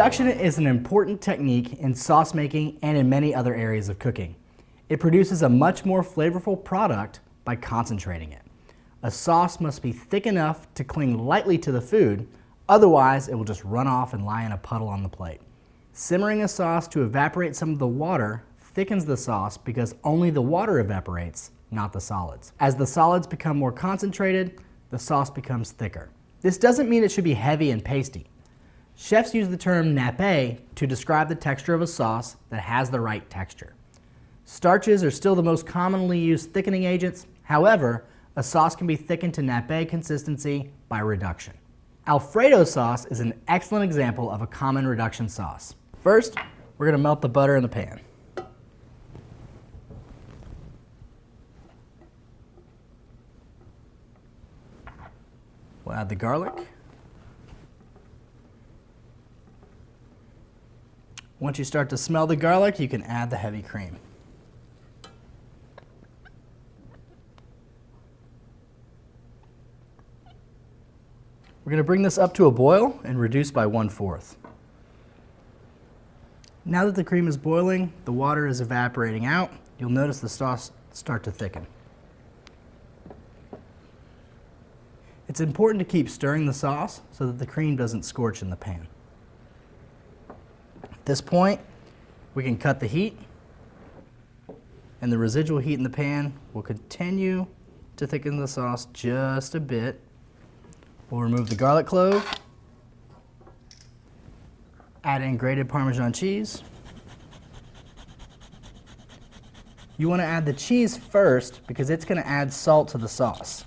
Reduction is an important technique in sauce making and in many other areas of cooking. It produces a much more flavorful product by concentrating it. A sauce must be thick enough to cling lightly to the food, otherwise it will just run off and lie in a puddle on the plate. Simmering a sauce to evaporate some of the water thickens the sauce because only the water evaporates, not the solids. As the solids become more concentrated, the sauce becomes thicker. This doesn't mean it should be heavy and pasty. Chefs use the term nappe to describe the texture of a sauce that has the right texture. Starches are still the most commonly used thickening agents. However, a sauce can be thickened to nappe consistency by reduction. Alfredo sauce is an excellent example of a common reduction sauce. First, we're going to melt the butter in the pan. We'll add the garlic. Once you start to smell the garlic, you can add the heavy cream. We're going to bring this up to a boil and reduce by 1/4. Now that the cream is boiling, the water is evaporating out, you'll notice the sauce start to thicken. It's important to keep stirring the sauce so that the cream doesn't scorch in the pan. At this point, we can cut the heat, and the residual heat in the pan will continue to thicken the sauce just a bit. We'll remove the garlic clove, add in grated Parmesan cheese. You want to add the cheese first because it's going to add salt to the sauce.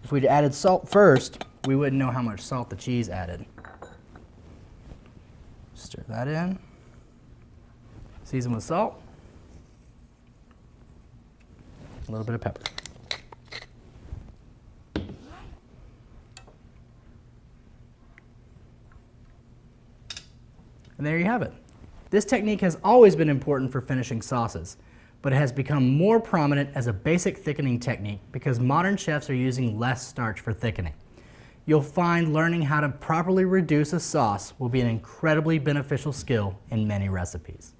If we'd added salt first, we wouldn't know how much salt the cheese added. Stir that in. Season with salt. A little bit of pepper. And there you have it. This technique has always been important for finishing sauces, but it has become more prominent as a basic thickening technique because modern chefs are using less starch for thickening. You'll find learning how to properly reduce a sauce will be an incredibly beneficial skill in many recipes.